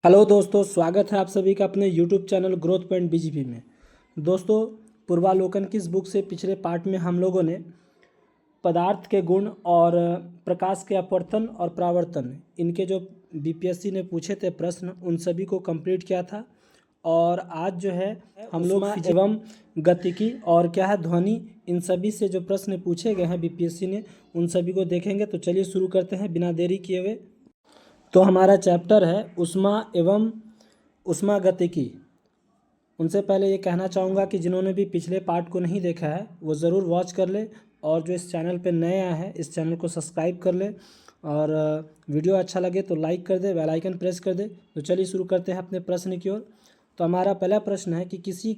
Hello दोस्तों, स्वागत है आप सभी का अपने YouTube channel growth point BGP में। दोस्तों, पूर्वालोकन की इस बुक से पिछले पार्ट में हम लोगों ने पदार्थ के गुण और प्रकाश के अपवर्तन और परावर्तन, इनके जो बीपीएससी ने पूछे थे प्रश्न, उन सभी को कंप्लीट किया था। और आज जो है हम लोग एवं गतिकी और क्या है ध्वनि, इन सभी से जो प्रश्न पूछे गए हैं बीपीएससी ने, उन सभी को देखेंगे। तो चलिए शुरू करते हैं बिना देरी किए हुए। तो हमारा चैप्टर है ऊष्मा एवं ऊष्मागतिकी। उनसे पहले ये कहना चाहूँगा कि जिन्होंने भी पिछले पार्ट को नहीं देखा है वो ज़रूर वॉच कर ले, और जो इस चैनल पे नए आए हैं इस चैनल को सब्सक्राइब कर ले, और वीडियो अच्छा लगे तो लाइक कर दे, बेल आइकन प्रेस कर दे। तो चलिए शुरू करते हैं अपने प्रश्न की ओर। तो हमारा पहला प्रश्न है कि किसी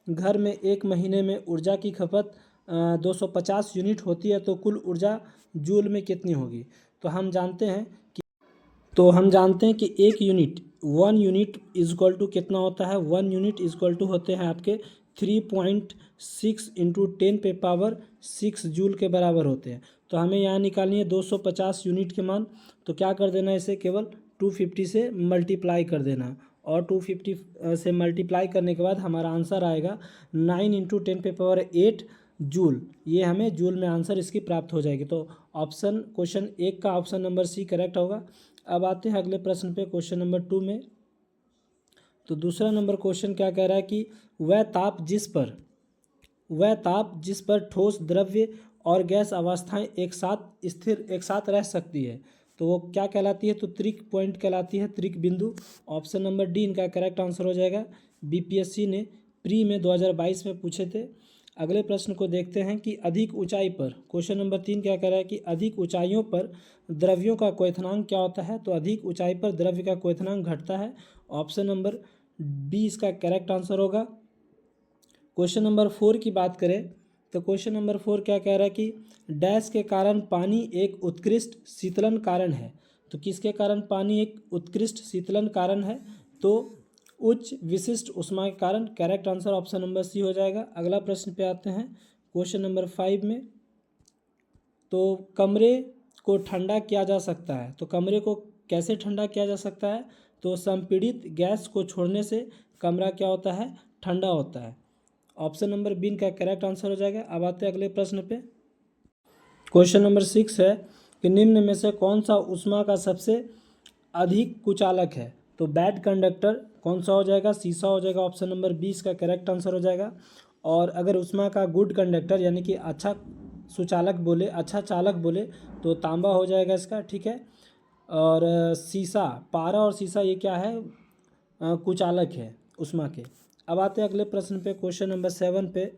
घर में एक महीने में ऊर्जा की खपत 250 यूनिट होती है, तो कुल ऊर्जा जूल में कितनी होगी। तो हम जानते हैं कि एक unit 1 unit is equal to कितना होता है। 1 यूनिट इज इक्वल टू होते हैं आपके 3.6 इंटू 10⁻6 जूल के बराबर होते हैं। तो हमें यहाँ निकालनी है 250 यूनिट के मान। तो क्या कर देना है, इसे केवल 250 से मल्टीप्लाई कर देना, और 250 से मल्टीप्लाई करने के बाद हमारा आंसर आएगा 9 इंटू 10⁸ जूल। ये हमें जूल में आंसर इसकी प्राप्त हो जाएगी। तो क्वेश्चन 1 का ऑप्शन नंबर सी करेक्ट होगा। अब आते हैं अगले प्रश्न पे, क्वेश्चन नंबर 2 में। तो दूसरा नंबर क्वेश्चन क्या कह रहा है कि वह ताप जिस पर ठोस, द्रव्य और गैस अवस्थाएं एक साथ रह सकती है, तो वो क्या कहलाती है। तो त्रिक पॉइंट कहलाती है, त्रिक बिंदु। ऑप्शन नंबर डी इनका करेक्ट आंसर हो जाएगा। बीपीएससी ने प्री में 2022 में पूछे थे। अगले प्रश्न को देखते हैं कि अधिक ऊंचाई पर, क्वेश्चन नंबर 3 क्या कह रहा है कि अधिक ऊंचाइयों पर द्रव्यों का क्वथनांक क्या होता है। तो अधिक ऊंचाई पर द्रव्य का क्वथनांक घटता है। ऑप्शन नंबर बी इसका करेक्ट आंसर होगा। क्वेश्चन नंबर 4 की बात करें तो क्वेश्चन नंबर 4 क्या कह रहा है कि डैश के कारण पानी एक उत्कृष्ट शीतलन कारण है। तो किसके कारण पानी एक उत्कृष्ट शीतलन कारण है। तो उच्च विशिष्ट ऊष्मा के कारण। Correct answer option number C हो जाएगा। अगला प्रश्न पे आते हैं, क्वेश्चन नंबर 5 में। तो कमरे को ठंडा किया जा सकता है, तो कमरे को कैसे ठंडा किया जा सकता है। तो संपीड़ित गैस को छोड़ने से कमरा क्या होता है, ठंडा होता है। ऑप्शन नंबर बी का करेक्ट आंसर हो जाएगा। अब आते हैं अगले प्रश्न पे। क्वेश्चन नंबर 6 है कि निम्न में से कौन सा ऊष्मा का सबसे अधिक कुचालक है। तो बैड कंडक्टर कौन सा हो जाएगा, शीशा हो जाएगा। ऑप्शन नंबर 20 का करेक्ट आंसर हो जाएगा। और अगर ऊष्मा का गुड कंडक्टर यानी कि अच्छा सुचालक बोले, अच्छा चालक बोले, तो तांबा हो जाएगा इसका, ठीक है। और शीशा, पारा और शीशा ये क्या है, कुचालक है ऊष्मा के। अब आते हैं अगले प्रश्न पे, क्वेश्चन नंबर 7 पे।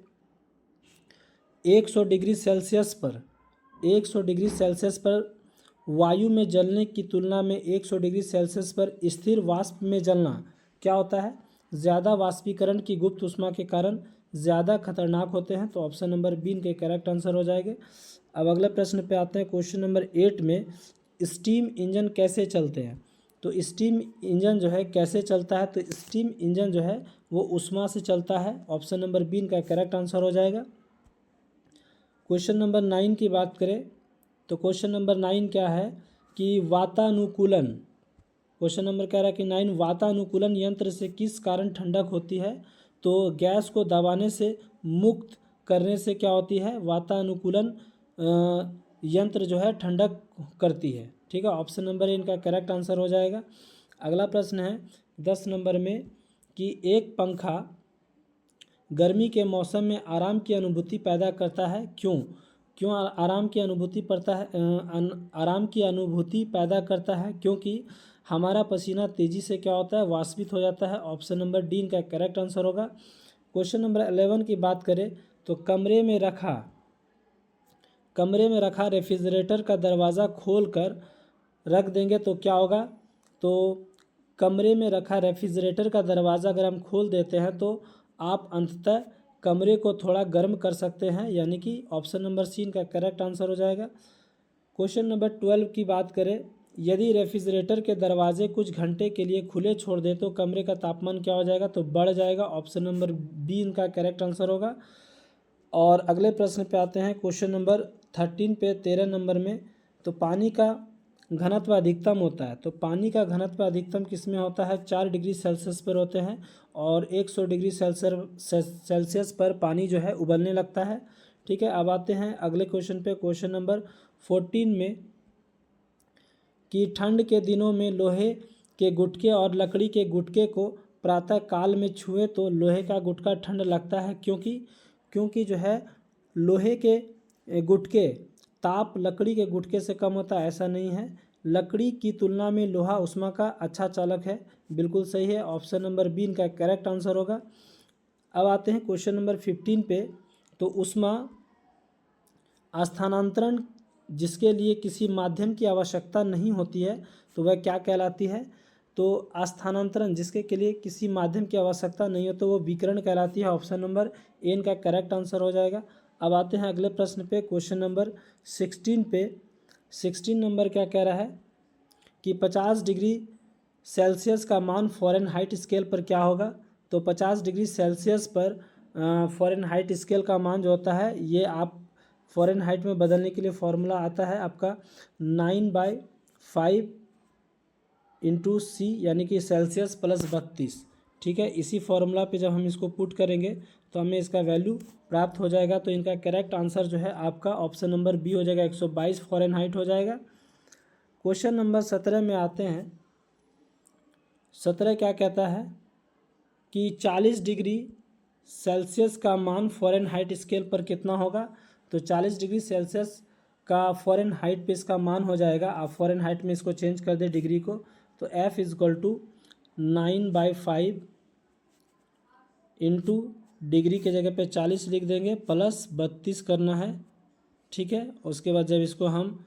100 डिग्री सेल्सियस पर वायु में जलने की तुलना में 100 डिग्री सेल्सियस पर स्थिर वाष्प में जलना क्या होता है। ज़्यादा वाष्पीकरण की गुप्त ऊष्मा के कारण ज़्यादा खतरनाक होते हैं। तो ऑप्शन नंबर बी इनके करेक्ट आंसर हो जाएंगे। अब अगले प्रश्न पे आते हैं, क्वेश्चन नंबर 8 में। स्टीम इंजन कैसे चलते हैं। तो स्टीम इंजन जो है कैसे चलता है, तो स्टीम इंजन जो है वो ऊष्मा से चलता है। ऑप्शन नंबर बी इनका करेक्ट आंसर हो जाएगा। क्वेश्चन नंबर 9 की बात करें तो क्वेश्चन नंबर 9 क्या है कि वातानुकूलन, क्वेश्चन नंबर कह रहा है कि 9 वातानुकूलन यंत्र से किस कारण ठंडक होती है। तो गैस को दबाने से मुक्त करने से क्या होती है, वातानुकूलन यंत्र जो है ठंडक करती है, ठीक है। ऑप्शन नंबर इनका करेक्ट आंसर हो जाएगा। अगला प्रश्न है 10 नंबर में कि एक पंखा गर्मी के मौसम में आराम की अनुभूति पैदा करता है, क्यों आराम की अनुभूति पड़ता है, आराम की अनुभूति पैदा करता है क्योंकि हमारा पसीना तेज़ी से क्या होता है, वाष्पित हो जाता है। ऑप्शन नंबर डी इनका करेक्ट आंसर होगा। क्वेश्चन नंबर 11 की बात करें तो कमरे में रखा रेफ्रिजरेटर का दरवाज़ा खोल कर रख देंगे तो क्या होगा। तो कमरे में रखा रेफ्रिजरेटर का दरवाज़ा अगर हम खोल देते हैं तो आप अंततः कमरे को थोड़ा गर्म कर सकते हैं, यानी कि ऑप्शन नंबर सी इनका करेक्ट आंसर हो जाएगा। क्वेश्चन नंबर 12 की बात करें, यदि रेफ्रिजरेटर के दरवाजे कुछ घंटे के लिए खुले छोड़ दें तो कमरे का तापमान क्या हो जाएगा, तो बढ़ जाएगा। ऑप्शन नंबर बी इनका करेक्ट आंसर होगा। और अगले प्रश्न पे आते हैं, क्वेश्चन नंबर 13 पे 13 नंबर में। तो पानी का घनत्व अधिकतम होता है? तो पानी का घनत्व अधिकतम किस में होता है? 4 डिग्री सेल्सियस पर होते हैं और 100 डिग्री सेल्सियस पर पानी जो है उबलने लगता है। ठीक है, अब आते हैं अगले क्वेश्चन पे, क्वेश्चन नंबर 14 में, कि ठंड के दिनों में लोहे के गुटके और लकड़ी के गुटके को प्रातः काल में छुए तो लोहे का गुटका ठंड लगता है, क्योंकि जो है लोहे के गुटके ताप लकड़ी के गुटके से कम होता है? ऐसा नहीं है, लकड़ी की तुलना में लोहा ऊष्मा का अच्छा चालक है। बिल्कुल सही है, ऑप्शन नंबर बी इनका करेक्ट आंसर होगा। अब आते हैं क्वेश्चन नंबर 15 पे। तो ऊष्मा स्थानांतरण जिसके लिए किसी माध्यम की आवश्यकता नहीं होती है तो वह क्या कहलाती है? तो स्थानांतरण जिसके के लिए किसी माध्यम की आवश्यकता नहीं हो तो वो विकिरण कहलाती है। ऑप्शन नंबर ए इनका करेक्ट आंसर हो जाएगा। अब आते हैं अगले प्रश्न पे, क्वेश्चन नंबर 16 पे। 16 नंबर क्या कह रहा है कि 50 डिग्री सेल्सियस का मान फ़ारेनहाइट स्केल पर क्या होगा? तो 50 डिग्री सेल्सियस पर फ़ारेनहाइट स्केल का मान जो होता है, ये आप फ़ारेनहाइट में बदलने के लिए फॉर्मूला आता है आपका 9/5 इंटू सी, यानी कि सेल्सियस प्लस 32। ठीक है, इसी फॉर्मूला पे जब हम इसको पुट करेंगे तो हमें इसका वैल्यू प्राप्त हो जाएगा। तो इनका करेक्ट आंसर जो है आपका ऑप्शन नंबर बी हो जाएगा, 122 फ़ारेनहाइट हो जाएगा। क्वेश्चन नंबर 17 में आते हैं। 17 क्या कहता है कि 40 डिग्री सेल्सियस का मान फ़ारेनहाइट स्केल पर कितना होगा? तो 40 डिग्री सेल्सियस का फ़ारेनहाइट पे इसका मान हो जाएगा, आप फ़ारेनहाइट में इसको चेंज कर दें डिग्री को, तो F = 9/5 इंटू डिग्री के जगह पे 40 लिख देंगे, प्लस 32 करना है। ठीक है, उसके बाद जब इसको हम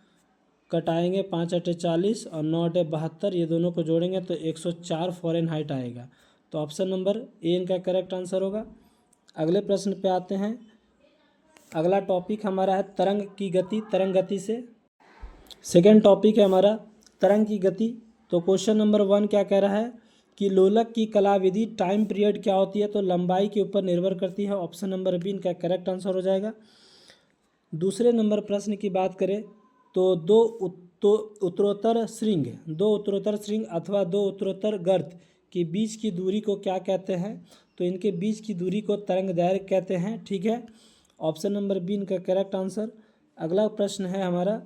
कटाएंगे 5 × 40 और 9 × 72, ये दोनों को जोड़ेंगे तो 104 फ़ारेनहाइट आएगा। तो ऑप्शन नंबर ए इनका करेक्ट आंसर होगा। अगले प्रश्न पे आते हैं। अगला टॉपिक हमारा है तरंग की गति, तरंग गति से। सेकेंड टॉपिक है हमारा तरंग की गति। तो क्वेश्चन नंबर 1 क्या कह रहा है कि लोलक की कलाविधि टाइम पीरियड क्या होती है? तो लंबाई के ऊपर निर्भर करती है। ऑप्शन नंबर बी इनका करेक्ट आंसर हो जाएगा। दूसरे नंबर प्रश्न की बात करें तो दो उत्तरोत्तर श्रृंग अथवा दो उत्तरोत्तर गर्त के बीच की दूरी को क्या कहते हैं? तो इनके बीच की दूरी को तरंग दैर्घ्य कहते हैं। ठीक है, ऑप्शन नंबर बी इनका करेक्ट आंसर। अगला प्रश्न है हमारा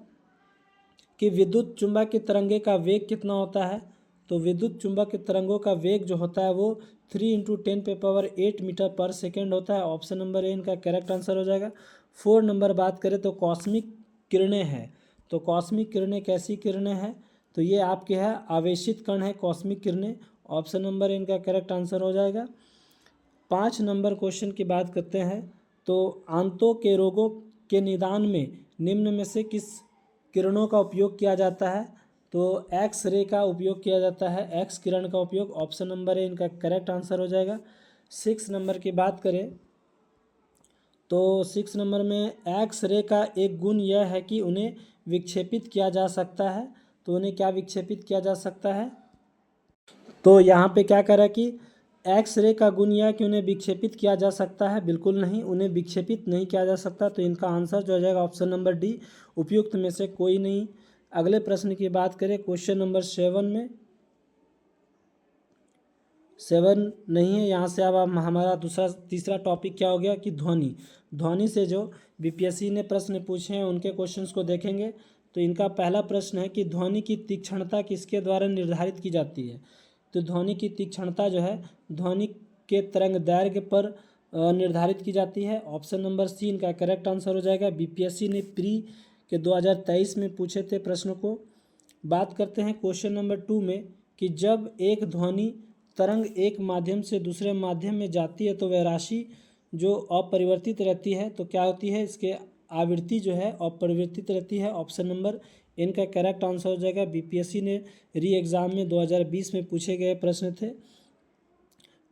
कि विद्युत चुंबक की तरंगे का वेग कितना होता है? तो विद्युत चुंबक की तरंगों का वेग जो होता है वो 3 × 10⁸ मीटर पर सेकेंड होता है। ऑप्शन नंबर ए इनका करेक्ट आंसर हो जाएगा। 4 नंबर बात करें तो कॉस्मिक किरणें हैं। तो कॉस्मिक किरणें कैसी किरणें हैं? तो ये आपके है आवेशित कण है कॉस्मिक किरणें। ऑप्शन नंबर इनका करेक्ट आंसर हो जाएगा। 5 नंबर क्वेश्चन की बात करते हैं। तो आंतों के रोगों के निदान में निम्न में से किस किरणों का उपयोग किया जाता है? तो एक्स रे का उपयोग किया जाता है, एक्स किरण का उपयोग। ऑप्शन नंबर ए इनका करेक्ट आंसर हो जाएगा। 6 नंबर की बात करें तो 6 नंबर में एक्स रे का एक गुण यह है कि उन्हें विक्षेपित किया जा सकता है। तो उन्हें क्या विक्षेपित किया जा सकता है? तो यहाँ पे क्या कह रहा है कि एक्स रे का गुण यह है कि उन्हें विक्षेपित किया जा सकता है? बिल्कुल नहीं, उन्हें विक्षेपित नहीं किया जा सकता। तो इनका आंसर जो हो जाएगा ऑप्शन नंबर डी, उपयुक्त में से कोई नहीं। अगले प्रश्न की बात करें क्वेश्चन नंबर 7 में, 7 नहीं है यहाँ से। अब हमारा तीसरा टॉपिक क्या हो गया कि ध्वनि से जो बीपीएससी ने प्रश्न पूछे हैं उनके क्वेश्चंस को देखेंगे। तो इनका पहला प्रश्न है कि ध्वनि की तीक्ष्णता किसके द्वारा निर्धारित की जाती है? तो ध्वनि की तीक्ष्णता जो है ध्वनि के तरंग दैर्घ्य पर निर्धारित की जाती है। ऑप्शन नंबर सी इनका करेक्ट आंसर हो जाएगा। बीपीएससी ने प्री के 2023 में पूछे थे प्रश्न को। बात करते हैं क्वेश्चन नंबर 2 में कि जब एक ध्वनि तरंग एक माध्यम से दूसरे माध्यम में जाती है तो वह राशि जो अपरिवर्तित रहती है तो क्या होती है? इसके आवृत्ति जो है अपरिवर्तित रहती है। ऑप्शन नंबर इनका करेक्ट आंसर हो जाएगा। बीपीएससी ने री एग्ज़ाम में 2020 में पूछे गए प्रश्न थे।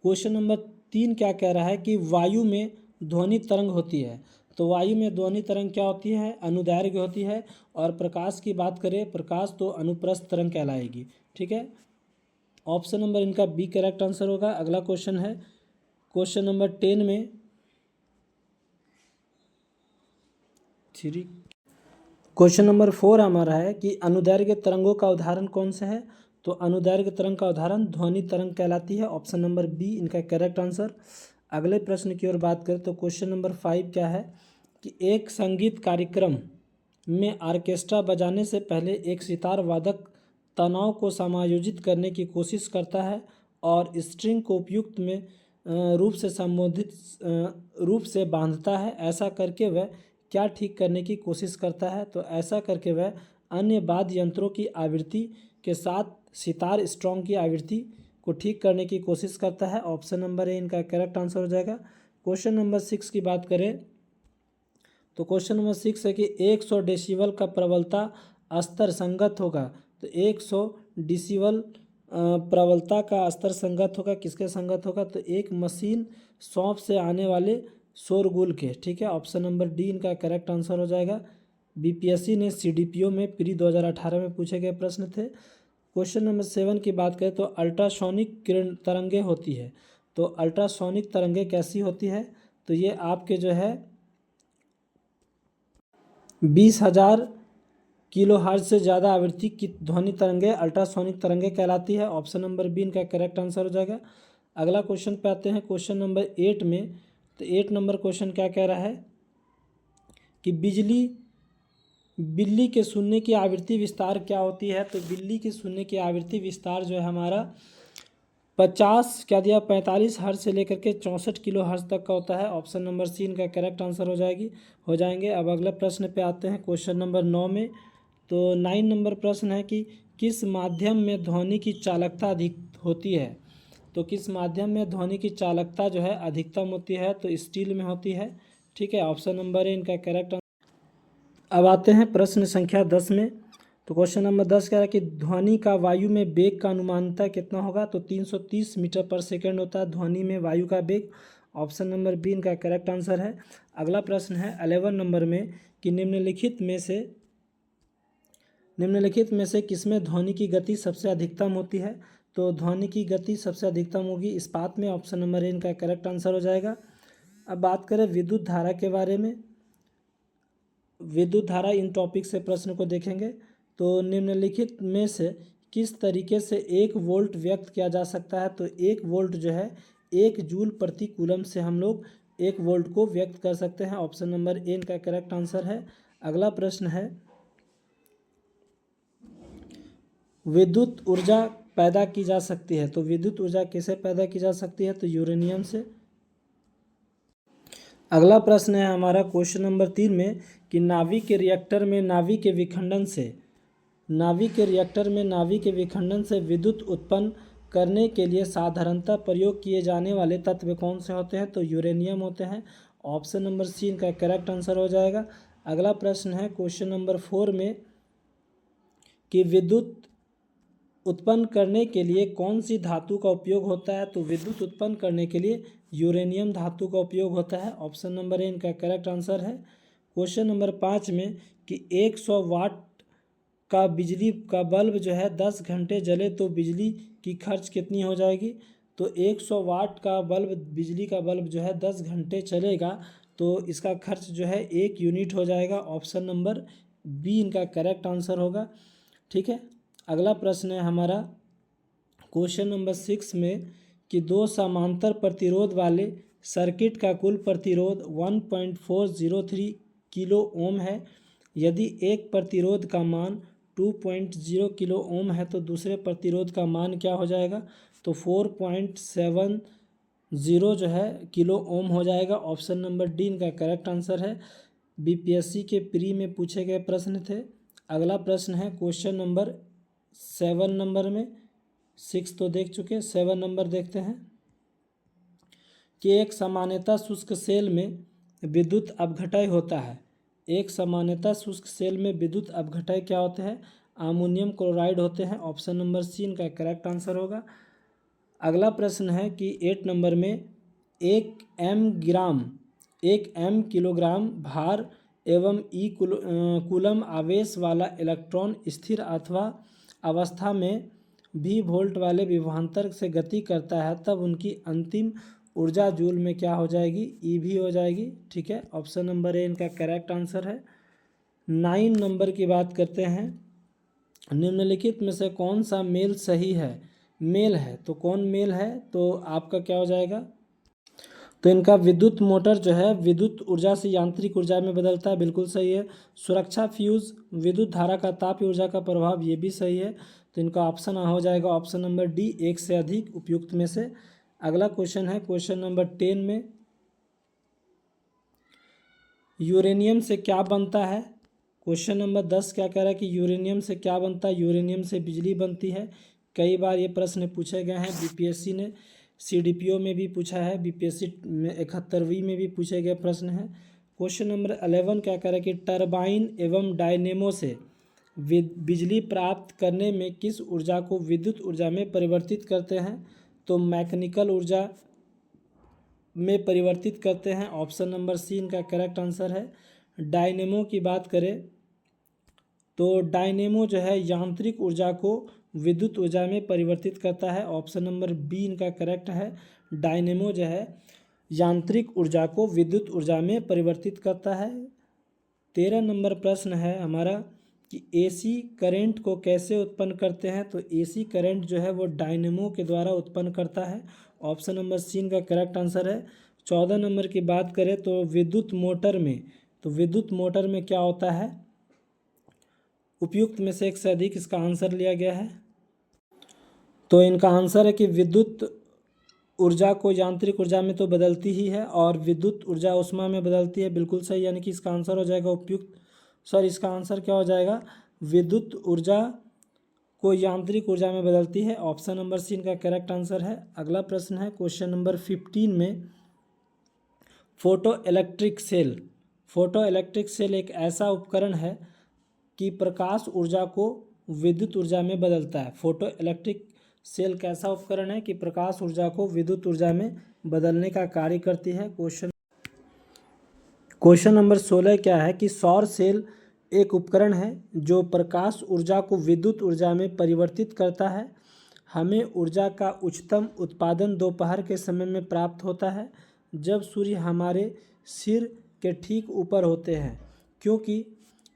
क्वेश्चन नंबर 3 क्या कह रहा है कि वायु में ध्वनि तरंग होती है। तो वायु में ध्वनि तरंग क्या होती है? अनुदैर्घ्य होती है। और प्रकाश की बात करें, प्रकाश तो अनुप्रस्थ तरंग कहलाएगी। ठीक है, ऑप्शन नंबर इनका बी करेक्ट आंसर होगा। अगला क्वेश्चन है क्वेश्चन नंबर 10 में 3 क्वेश्चन नंबर 4 हमारा है कि अनुदैर्घ्य तरंगों का उदाहरण कौन सा है। तो अनुदैर्घ्य तरंग का उदाहरण ध्वनि तरंग कहलाती है। ऑप्शन नंबर बी इनका करेक्ट आंसर। अगले प्रश्न की ओर बात करें तो क्वेश्चन नंबर 5 क्या है कि एक संगीत कार्यक्रम में ऑर्केस्ट्रा बजाने से पहले एक सितार वादक तनाव को समायोजित करने की कोशिश करता है और स्ट्रिंग को उपयुक्त में रूप से बांधता है। ऐसा करके वह क्या ठीक करने की कोशिश करता है। तो ऐसा करके वह अन्य वाद्य यंत्रों की आवृत्ति के साथ सितार स्ट्रॉन्ग की आवृत्ति को ठीक करने की कोशिश करता है। ऑप्शन नंबर ए इनका करेक्ट आंसर हो जाएगा। क्वेश्चन नंबर 6 की बात करें तो क्वेश्चन नंबर 6 है कि 100 डेसिबल का प्रबलता स्तर संगत होगा। तो 100 डेसिबल प्रबलता का स्तर संगत होगा, किसके संगत होगा। तो एक मशीन शॉप से आने वाले शोरगुल के। ठीक है, ऑप्शन नंबर डी इनका करेक्ट आंसर हो जाएगा। बीपीएससी ने सीडीपीओ में प्री 2018 में पूछे गए प्रश्न थे। क्वेश्चन नंबर 7 की बात करें तो अल्ट्रासोनिक किरण तरंगे होती है। तो अल्ट्रासोनिक तरंगे कैसी होती है। तो ये आपके जो है 20,000 किलोहर्ट्ज से ज़्यादा आवृत्ति की ध्वनि तरंगे अल्ट्रासोनिक तरंगे कहलाती है। ऑप्शन नंबर बी इनका करेक्ट आंसर हो जाएगा। अगला क्वेश्चन पे आते हैं क्वेश्चन नंबर 8 में। तो 8 नंबर क्वेश्चन क्या कह रहा है कि बिल्ली के सुनने की आवृत्ति विस्तार क्या होती है। तो बिल्ली के सुनने की आवृत्ति विस्तार जो है हमारा 45 हर्ट्ज से लेकर के 64 किलो हर्ट्ज तक का होता है। ऑप्शन नंबर सी इनका करेक्ट आंसर हो जाएंगे। अब अगला प्रश्न पे आते हैं क्वेश्चन नंबर 9 में। तो 9 नंबर प्रश्न है कि किस माध्यम में ध्वनि की चालकता अधिक होती है। तो किस माध्यम में ध्वनि की चालकता जो है अधिकतम होती है। तो स्टील में होती है। ठीक है, ऑप्शन नंबर ए इनका करेक्ट। अब आते हैं प्रश्न संख्या 10 में। तो क्वेश्चन नंबर 10 कह रहा है कि ध्वनि का वायु में वेग का अनुमानतः कितना होगा। तो 330 मीटर पर सेकंड होता है ध्वनि में वायु का वेग। ऑप्शन नंबर बी इनका करेक्ट आंसर है। अगला प्रश्न है 11 नंबर में कि निम्नलिखित में से किसमें ध्वनि की गति सबसे अधिकतम होती है। तो ध्वनि की गति सबसे अधिकतम होगी इस्पात में। ऑप्शन नंबर ए इनका करेक्ट आंसर हो जाएगा। अब बात करें विद्युत धारा के बारे में। विद्युत धारा इन टॉपिक से प्रश्न को देखेंगे। तो निम्नलिखित में से किस तरीके से 1 वोल्ट व्यक्त किया जा सकता है। तो 1 वोल्ट जो है 1 जूल प्रति कूलम से हम लोग 1 वोल्ट को व्यक्त कर सकते हैं। ऑप्शन नंबर ए इनका करेक्ट आंसर है। अगला प्रश्न है विद्युत ऊर्जा पैदा की जा सकती है। तो विद्युत ऊर्जा कैसे पैदा की जा सकती है। तो यूरेनियम से। अगला प्रश्न है हमारा क्वेश्चन नंबर 3 में कि नाभिक के रिएक्टर में नाभिक के विखंडन से विद्युत उत्पन्न करने के लिए साधारणतः प्रयोग किए जाने वाले तत्व कौन से होते हैं। तो यूरेनियम होते हैं। ऑप्शन नंबर सी इनका करेक्ट आंसर हो जाएगा। अगला प्रश्न है क्वेश्चन नंबर 4 में कि विद्युत उत्पन्न करने के लिए कौन सी धातु का उपयोग होता है। तो विद्युत उत्पन्न करने के लिए यूरेनियम धातु का उपयोग होता है। ऑप्शन नंबर ए इनका करेक्ट आंसर है। क्वेश्चन नंबर 5 में कि 100 वाट का बिजली का बल्ब जो है 10 घंटे जले तो बिजली की खर्च कितनी हो जाएगी। तो 100 वाट का बिजली का बल्ब जो है 10 घंटे चलेगा तो इसका खर्च जो है 1 यूनिट हो जाएगा। ऑप्शन नंबर बी इनका करेक्ट आंसर होगा। ठीक है, अगला प्रश्न है हमारा क्वेश्चन नंबर 6 में कि 2 समांतर प्रतिरोध वाले सर्किट का कुल प्रतिरोध 1.403 किलो ओम है। यदि एक प्रतिरोध का मान 2.0 किलो ओम है तो दूसरे प्रतिरोध का मान क्या हो जाएगा। तो 4.70 जो है किलो ओम हो जाएगा। ऑप्शन नंबर डी इनका करेक्ट आंसर है। बीपीएससी के प्री में पूछे गए प्रश्न थे। अगला प्रश्न है क्वेश्चन नंबर 7 नंबर में। 6 तो देख चुके, 7 नंबर देखते हैं कि एक सामान्यतः शुष्क सेल में विद्युत अपघटय होता है। एक सामान्यतः शुष्क सेल में विद्युत अपघटय क्या होते हैं। अमोनियम क्लोराइड होते हैं। ऑप्शन नंबर सी इनका करेक्ट आंसर होगा। अगला प्रश्न है कि 8 नंबर में 1 एम किलोग्राम भार एवं कूलम आवेश वाला इलेक्ट्रॉन स्थिर अथवा अवस्था में भी वोल्ट वाले विभवांतर से गति करता है तब उनकी अंतिम ऊर्जा जूल में क्या हो जाएगी। ईवी हो जाएगी। ठीक है, ऑप्शन नंबर ए इनका करेक्ट आंसर है। 9 नंबर की बात करते हैं। निम्नलिखित में से कौन सा मेल सही है? मेल है तो कौन मेल है? तो आपका क्या हो जाएगा? तो इनका विद्युत मोटर जो है विद्युत ऊर्जा से यांत्रिक ऊर्जा में बदलता है, बिल्कुल सही है। सुरक्षा फ्यूज विद्युत धारा का तापीय ऊर्जा का प्रभाव, ये भी सही है। तो इनका ऑप्शन हो जाएगा ऑप्शन नंबर डी, एक से अधिक उपयुक्त में से। अगला क्वेश्चन है क्वेश्चन नंबर 10 में, यूरेनियम से क्या बनता है? क्वेश्चन नंबर 10 क्या कह रहा है कि यूरेनियम से क्या बनता है? यूरेनियम से बिजली बनती है। कई बार ये प्रश्न पूछे गए हैं, बीपीएससी ने सीडीपीओ में भी पूछा है, बीपीएससी में 71वीं में भी पूछे गए प्रश्न हैं। क्वेश्चन नंबर 11 क्या कह रहा है कि टरबाइन एवं डायनेमो से बिजली प्राप्त करने में किस ऊर्जा को विद्युत ऊर्जा में परिवर्तित करते हैं? तो मैकेनिकल ऊर्जा में परिवर्तित करते हैं। ऑप्शन नंबर सी इनका करेक्ट आंसर है। डायनेमो की बात करें तो डायनेमो जो है यांत्रिक ऊर्जा को विद्युत ऊर्जा में परिवर्तित करता है। ऑप्शन नंबर बी इनका करेक्ट है। डायनेमो जो है यांत्रिक ऊर्जा को विद्युत ऊर्जा में परिवर्तित करता है। 13 नंबर प्रश्न है हमारा कि एसी करंट को कैसे उत्पन्न करते हैं? तो एसी करंट जो है वो डायनेमो के द्वारा उत्पन्न करता है। ऑप्शन नंबर सी इनका करेक्ट आंसर है। 14 नंबर की बात करें तो विद्युत मोटर में, तो विद्युत मोटर में क्या होता है? उपयुक्त में से एक से अधिक इसका आंसर लिया गया है। तो इनका आंसर है कि विद्युत ऊर्जा को यांत्रिक ऊर्जा में तो बदलती ही है और विद्युत ऊर्जा ऊष्मा में बदलती है, बिल्कुल सही। यानी कि इसका आंसर हो जाएगा उपयुक्त, सॉरी इसका आंसर क्या हो जाएगा? विद्युत ऊर्जा को यांत्रिक ऊर्जा में बदलती है। ऑप्शन नंबर सी इनका करेक्ट आंसर है। अगला प्रश्न है क्वेश्चन नंबर 15 में, photo electric cell. Photo electric cell एक ऐसा उपकरण है कि प्रकाश ऊर्जा को विद्युत ऊर्जा में बदलता है। फोटो इलेक्ट्रिक सेल कैसा उपकरण है कि प्रकाश ऊर्जा को विद्युत ऊर्जा में बदलने का कार्य करती है। क्वेश्चन नंबर 16 क्या है कि सौर सेल एक उपकरण है जो प्रकाश ऊर्जा को विद्युत ऊर्जा में परिवर्तित करता है। हमें ऊर्जा का उच्चतम उत्पादन दोपहर के समय में प्राप्त होता है जब सूर्य हमारे सिर के ठीक ऊपर होते हैं, क्योंकि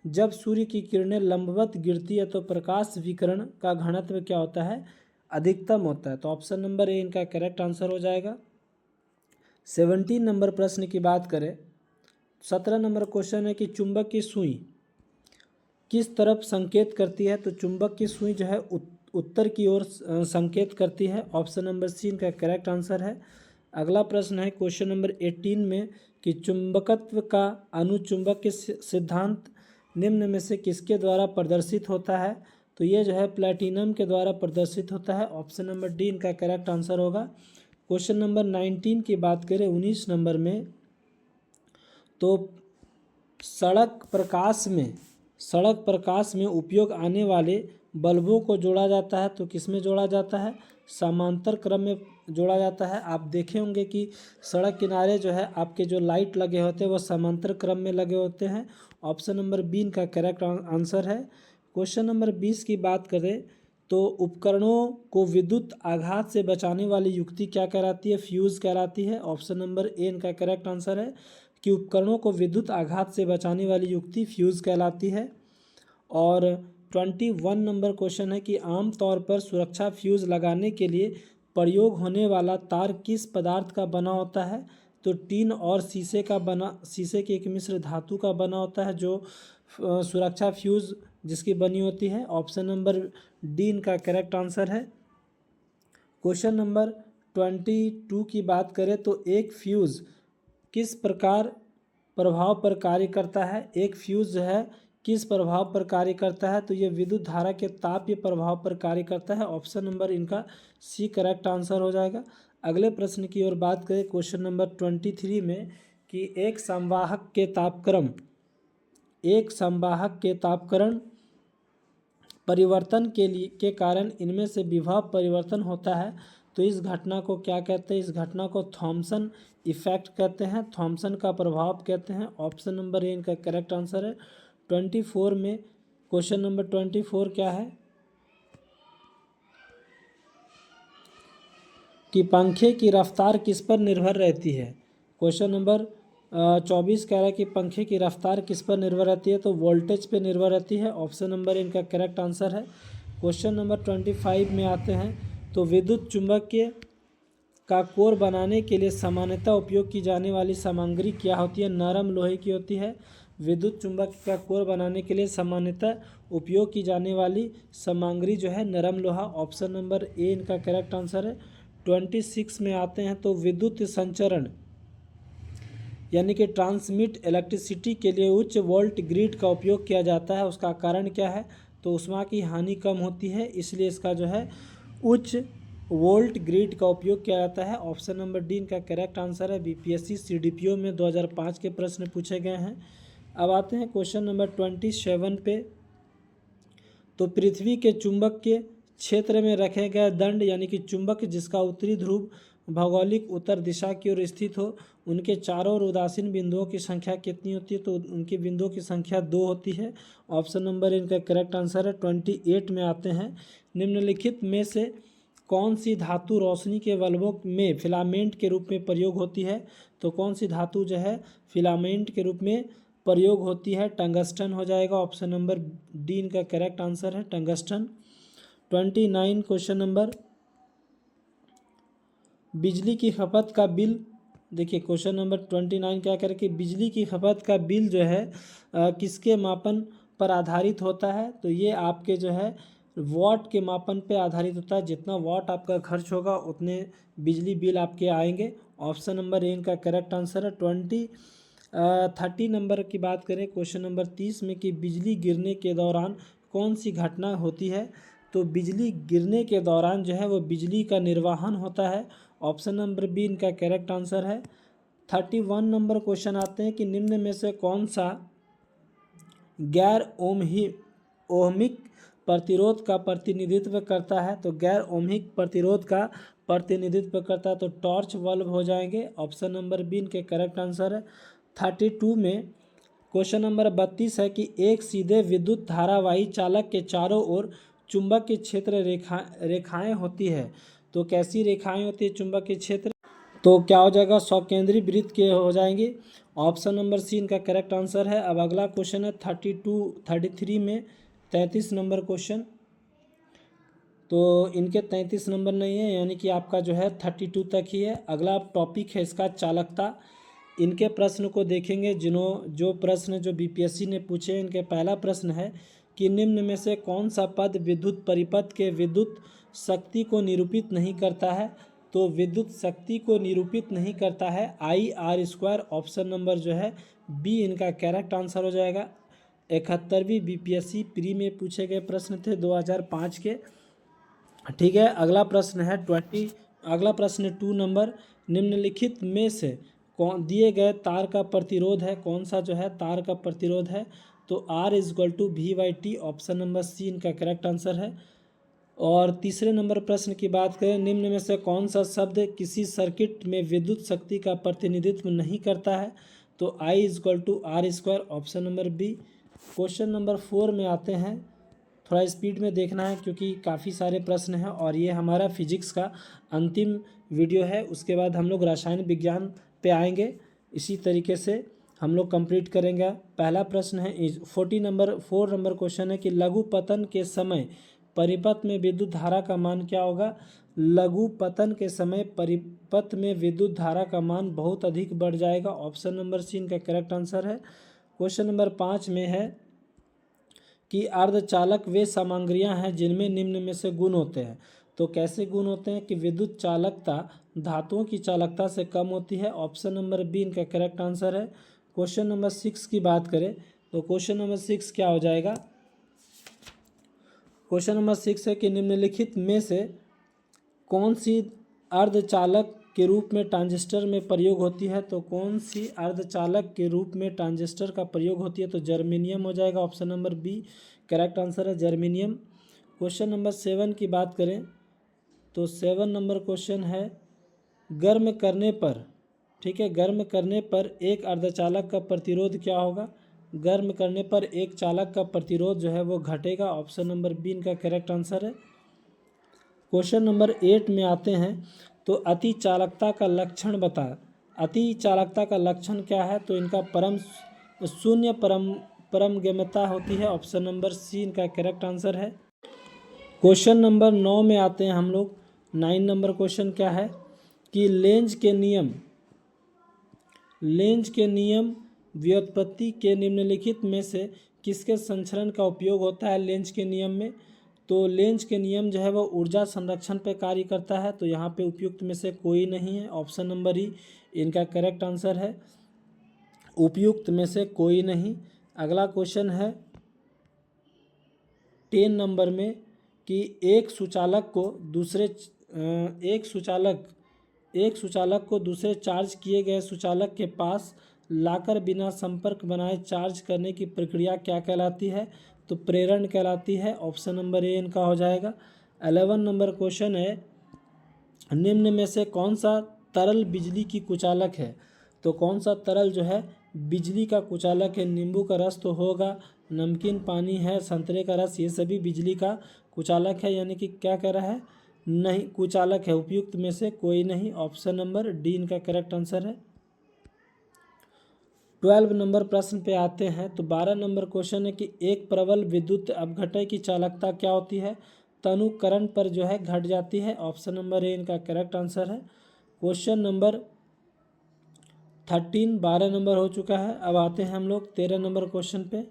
जब सूर्य की किरणें लंबवत गिरती है तो प्रकाश विकिरण का घनत्व क्या होता है? अधिकतम होता है। तो ऑप्शन नंबर ए इनका करेक्ट आंसर हो जाएगा। 17 नंबर प्रश्न की बात करें, 17 नंबर क्वेश्चन है कि चुंबक की सुई किस तरफ संकेत करती है? तो चुंबक की सुई जो है उत्तर की ओर संकेत करती है। ऑप्शन नंबर सी इनका करेक्ट आंसर है। अगला प्रश्न है क्वेश्चन नंबर 18 में कि चुंबकत्व का अनुचुंबक के सिद्धांत निम्न में से किसके द्वारा प्रदर्शित होता है? तो ये जो है प्लैटिनम के द्वारा प्रदर्शित होता है। ऑप्शन नंबर डी इनका करेक्ट आंसर होगा। क्वेश्चन नंबर 19 की बात करें 19 नंबर में, तो सड़क प्रकाश में उपयोग आने वाले बल्बों को जोड़ा जाता है, तो किस में जोड़ा जाता है? समांतर क्रम में जोड़ा जाता है। आप देखे होंगे कि सड़क किनारे जो है आपके जो लाइट लगे होते हैं वो समांतर क्रम में लगे होते हैं। ऑप्शन नंबर बी इनका करेक्ट आंसर है। क्वेश्चन नंबर 20 की बात करें तो उपकरणों को विद्युत आघात से बचाने वाली युक्ति क्या कहलाती है? फ्यूज़ कहलाती है। ऑप्शन नंबर ए इनका करेक्ट आंसर है कि उपकरणों को विद्युत आघात से बचाने वाली युक्ति फ्यूज़ कहलाती है। और 21 नंबर क्वेश्चन है कि आमतौर पर सुरक्षा फ्यूज़ लगाने के लिए प्रयोग होने वाला तार किस पदार्थ का बना होता है? तो टीन और शीशे की एक मिश्र धातु का बना होता है जो सुरक्षा फ्यूज़ जिसकी बनी होती है। ऑप्शन नंबर डी इनका करेक्ट आंसर है। क्वेश्चन नंबर 22 की बात करें तो एक फ्यूज़ किस प्रकार प्रभाव पर कार्य करता है? एक फ्यूज़ जो है किस प्रभाव पर कार्य करता है? तो ये विद्युत धारा के तापीय प्रभाव पर कार्य करता है। ऑप्शन नंबर इनका सी करेक्ट आंसर हो जाएगा। अगले प्रश्न की ओर बात करें क्वेश्चन नंबर 23 में कि एक संवाहक के तापकरण परिवर्तन के कारण इनमें से विभव परिवर्तन होता है, तो इस घटना को क्या कहते हैं? इस घटना को थॉमसन इफेक्ट कहते हैं, थॉमसन का प्रभाव कहते हैं। ऑप्शन नंबर ए इनका करेक्ट आंसर है। 24 में क्वेश्चन नंबर 24 क्या है कि पंखे की रफ्तार किस पर निर्भर रहती है? क्वेश्चन नंबर 24 कह रहा है कि पंखे की रफ्तार किस पर निर्भर रहती है, तो वोल्टेज पे निर्भर रहती है। ऑप्शन नंबर इनका करेक्ट आंसर है। क्वेश्चन नंबर 25 में आते हैं, तो विद्युत चुंबकीय का कोर बनाने के लिए सामान्यतः उपयोग की जाने वाली सामग्री क्या होती है, नरम लोहे की होती है। विद्युत चुंबक का कोर बनाने के लिए सामान्यतः उपयोग की जाने वाली सामग्री जो है नरम लोहा। ऑप्शन नंबर ए इनका करेक्ट आंसर है। 26 में आते हैं, तो विद्युत संचरण यानी कि ट्रांसमिट इलेक्ट्रिसिटी के लिए उच्च वोल्ट ग्रिड का उपयोग किया जाता है, उसका कारण क्या है, तो ऊष्मा की हानि कम होती है, इसलिए इसका जो है उच्च वोल्ट ग्रिड का उपयोग किया जाता है। ऑप्शन नंबर डी इनका करेक्ट आंसर है। बीपीएससी सीडीपीओ में 2005 के प्रश्न पूछे गए हैं। अब आते हैं क्वेश्चन नंबर 27 पे, तो पृथ्वी के चुंबक के क्षेत्र में रखे गए दंड यानी कि चुंबक जिसका उत्तरी ध्रुव भौगोलिक उत्तर दिशा की ओर स्थित हो, उनके चारों ओर उदासीन बिंदुओं की संख्या कितनी होती है, तो उनकी बिंदुओं की संख्या 2 होती है। ऑप्शन नंबर इनका करेक्ट आंसर है। 28 में आते हैं, निम्नलिखित में से कौन सी धातु रोशनी के बल्बों में फिलामेंट के रूप में प्रयोग होती है, तो कौन सी धातु जो है फिलामेंट के रूप में प्रयोग होती है, टंगस्टन हो जाएगा। ऑप्शन नंबर डी इनका करेक्ट आंसर है, टंगस्टन। 29 क्वेश्चन नंबर, बिजली की खपत का बिल, देखिए क्वेश्चन नंबर 29 क्या करे कि बिजली की खपत का बिल जो है किसके मापन पर आधारित होता है, तो ये आपके जो है वाट के मापन पे आधारित होता है। जितना वाट आपका खर्च होगा उतने बिजली बिल आपके आएंगे। ऑप्शन नंबर ए इनका करेक्ट आंसर है। 30 नंबर की बात करें, क्वेश्चन नंबर 30 में कि बिजली गिरने के दौरान कौन सी घटना होती है, तो बिजली गिरने के दौरान जो है वो बिजली का निर्वहन होता है। ऑप्शन नंबर बी इनका करेक्ट आंसर है। 31 नंबर क्वेश्चन आते हैं कि निम्न में से कौन सा गैर ओहमिक प्रतिरोध का प्रतिनिधित्व करता है, तो गैर ओहमिक प्रतिरोध का प्रतिनिधित्व करता है, तो टॉर्च बल्ब हो जाएंगे। ऑप्शन नंबर बी इनके करेक्ट आंसर है। 32 में क्वेश्चन नंबर 32 है कि एक सीधे विद्युत धारावाही चालक के चारों ओर चुंबक के क्षेत्र रेखाएं होती है, तो कैसी रेखाएं होती है चुंबक के क्षेत्र, तो क्या हो जाएगा, स्वकेंद्री वृत्त के हो जाएंगे। ऑप्शन नंबर सी इनका करेक्ट आंसर है। अब अगला क्वेश्चन है 33 में 33 नंबर क्वेश्चन, तो इनके 33 नंबर नहीं है, यानी कि आपका जो है 32 तक ही है। अगला टॉपिक है इसका चालकता। इनके प्रश्न को देखेंगे, जो प्रश्न जो बीपीएससी ने पूछे, इनके पहला प्रश्न है कि निम्न में से कौन सा पद विद्युत परिपथ के विद्युत शक्ति को निरूपित नहीं करता है, तो विद्युत शक्ति को निरूपित नहीं करता है IR²। ऑप्शन नंबर जो है बी इनका करेक्ट आंसर हो जाएगा। 71वीं बीपीएससी प्री में पूछे गए प्रश्न थे 2005 के। ठीक है, अगला प्रश्न है 2 नंबर, निम्नलिखित में से कौन दिए गए तार का प्रतिरोध है, कौन सा जो है तार का प्रतिरोध है, तो R=V/T। ऑप्शन नंबर सी इनका करेक्ट आंसर है। और तीसरे नंबर प्रश्न की बात करें, निम्न में से कौन सा शब्द किसी सर्किट में विद्युत शक्ति का प्रतिनिधित्व नहीं करता है, तो I=R²। Option number B. Question number 4 में आते हैं, थोड़ा स्पीड में देखना है क्योंकि काफ़ी सारे प्रश्न हैं और ये हमारा फिजिक्स का अंतिम वीडियो है। उसके बाद हम लोग रसायन विज्ञान पे आएंगे, इसी तरीके से हम लोग कंप्लीट करेंगे। पहला प्रश्न है 4 नंबर क्वेश्चन है कि लघु पतन के समय परिपथ में विद्युत धारा का मान क्या होगा। लघु पतन के समय परिपथ में विद्युत धारा का मान बहुत अधिक बढ़ जाएगा। ऑप्शन नंबर सी इनका करेक्ट आंसर है। क्वेश्चन नंबर 5 में है कि अर्धचालक वे सामग्रियां हैं जिनमें निम्न में से गुण होते हैं, तो कैसे गुण होते हैं कि विद्युत चालकता धातुओं की चालकता से कम होती है। ऑप्शन नंबर बी इनका करेक्ट आंसर है। क्वेश्चन नंबर 6 की बात करें, तो क्वेश्चन नंबर 6 क्या हो जाएगा, क्वेश्चन नंबर 6 है कि निम्नलिखित में से कौन सी अर्धचालक के रूप में ट्रांजिस्टर में प्रयोग होती है, तो कौन सी अर्धचालक के रूप में ट्रांजिस्टर का प्रयोग होती है, तो जर्मेनियम हो जाएगा। Option number B correct answer है, जर्मेनियम। क्वेश्चन नंबर 7 की बात करें, तो 7 नंबर क्वेश्चन है गर्म करने पर, ठीक है, गर्म करने पर एक अर्धचालक का प्रतिरोध क्या होगा। गर्म करने पर एक चालक का प्रतिरोध जो है वो घटेगा। ऑप्शन नंबर बी इनका करेक्ट आंसर है। क्वेश्चन नंबर 8 में आते हैं, तो अति चालकता का लक्षण बता, अति चालकता का लक्षण क्या है? तो इनका शून्य परमगम्यता होती है। ऑप्शन नंबर सी इनका करेक्ट आंसर है। क्वेश्चन नंबर 9 में आते हैं हम लोग। 9 नंबर क्वेश्चन क्या है कि लेंज के नियम व्युत्पत्ति के निम्नलिखित में से किसके संचरण का उपयोग होता है लेंज के नियम में? तो लेंज के नियम जो है वो ऊर्जा संरक्षण पर कार्य करता है, तो यहाँ पे उपयुक्त में से कोई नहीं है। ऑप्शन नंबर ई इनका करेक्ट आंसर है, उपयुक्त में से कोई नहीं। अगला क्वेश्चन है 10 नंबर में कि एक सुचालक को दूसरे चार्ज किए गए सुचालक के पास लाकर बिना संपर्क बनाए चार्ज करने की प्रक्रिया क्या कहलाती है? तो प्रेरण कहलाती है। ऑप्शन नंबर ए इनका हो जाएगा। 11 नंबर क्वेश्चन है निम्न में से कौन सा तरल बिजली की कुचालक है? तो कौन सा तरल जो है बिजली का कुचालक है? नींबू का रस तो होगा, नमकीन पानी है, संतरे का रस, ये सभी बिजली का कुचालक है, यानी कि क्या कह रहा है? नहीं, कुचालक है, उपयुक्त में से कोई नहीं। ऑप्शन नंबर डी इनका करेक्ट आंसर है। 12 नंबर प्रश्न पे आते हैं। तो 12 नंबर क्वेश्चन है कि एक प्रबल विद्युत अपघटय की चालकता क्या होती है? तनु करंट पर जो है घट जाती है। ऑप्शन नंबर ए इनका करेक्ट आंसर है। क्वेश्चन नंबर 13 12 नंबर हो चुका है। अब आते हैं हम लोग 13 नंबर क्वेश्चन पे।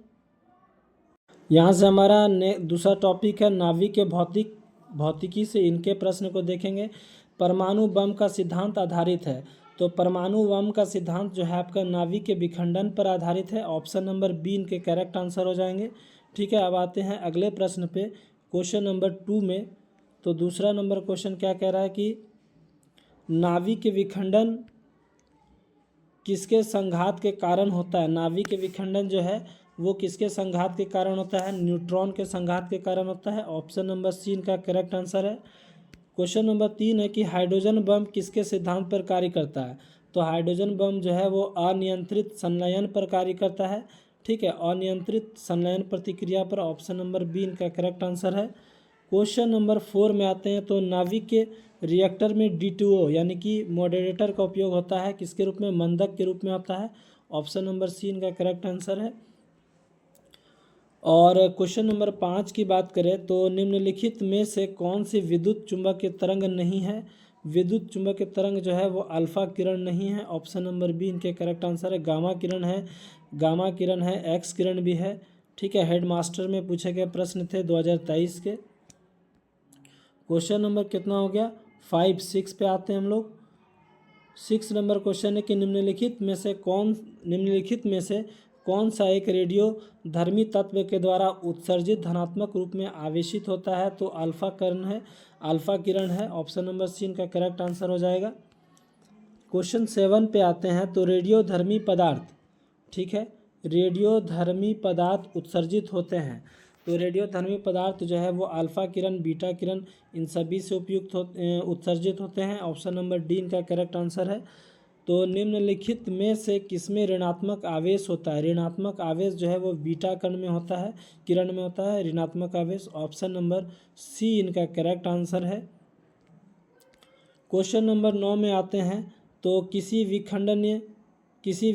यहाँ से हमारा दूसरा टॉपिक है नाभिक के भौतिकी से इनके प्रश्न को देखेंगे। परमाणु बम का सिद्धांत आधारित है, तो परमाणु बम का सिद्धांत जो है आपका नाभिक के विखंडन पर आधारित है। ऑप्शन नंबर बी इनके करेक्ट आंसर हो जाएंगे। ठीक है, अब आते हैं अगले प्रश्न पे, क्वेश्चन नंबर 2 में। तो दूसरा नंबर क्वेश्चन क्या कह रहा है कि नाभिक के विखंडन किसके संघात के कारण होता है? नाभिक के विखंडन जो है वो किसके संघात के कारण होता है? न्यूट्रॉन के संघात के कारण होता है। ऑप्शन नंबर सी इनका करेक्ट आंसर है। क्वेश्चन नंबर 3 है कि हाइड्रोजन बम किसके सिद्धांत पर कार्य करता है? तो हाइड्रोजन बम जो है वो अनियंत्रित संलयन पर कार्य करता है। ठीक है, अनियंत्रित संलयन प्रतिक्रिया पर। ऑप्शन नंबर बी इनका करेक्ट आंसर है। क्वेश्चन नंबर 4 में आते हैं। तो नाभिक के रिएक्टर में D2O यानी कि मॉडरेटर का उपयोग होता है, किसके रूप में? मंदक के रूप में होता है। ऑप्शन नंबर सी इनका करेक्ट आंसर है। और क्वेश्चन नंबर 5 की बात करें तो निम्नलिखित में से कौन सी विद्युत चुंबकीय तरंग नहीं है? विद्युत चुंबकीय तरंग जो है वो अल्फा किरण नहीं है। ऑप्शन नंबर बी इनके करेक्ट आंसर है। गामा किरण है, एक्स किरण भी है। ठीक है, हेडमास्टर में पूछे गए प्रश्न थे 2023 के। क्वेश्चन नंबर कितना हो गया? 6 पे आते हैं हम लोग। 6 नंबर क्वेश्चन है कि निम्नलिखित में से कौन सा एक रेडियो धर्मी तत्व के द्वारा उत्सर्जित धनात्मक रूप में आवेशित होता है? तो अल्फा किरण है। ऑप्शन नंबर सी इनका करेक्ट आंसर हो जाएगा। क्वेश्चन 7 पे आते हैं। तो रेडियो धर्मी पदार्थ, ठीक है, रेडियो धर्मी पदार्थ उत्सर्जित होते हैं। तो रेडियो धर्मी पदार्थ जो है वो अल्फा किरण, बीटा किरण, इन सभी से उत्सर्जित होते हैं। ऑप्शन नंबर डी इनका करेक्ट आंसर है। तो निम्नलिखित में से किसमें ऋणात्मक आवेश होता है? ऋणात्मक आवेश जो है वो बीटा किरण में होता है ऋणात्मक आवेश। ऑप्शन नंबर सी इनका करेक्ट आंसर है। क्वेश्चन नंबर 9 में आते हैं। तो किसी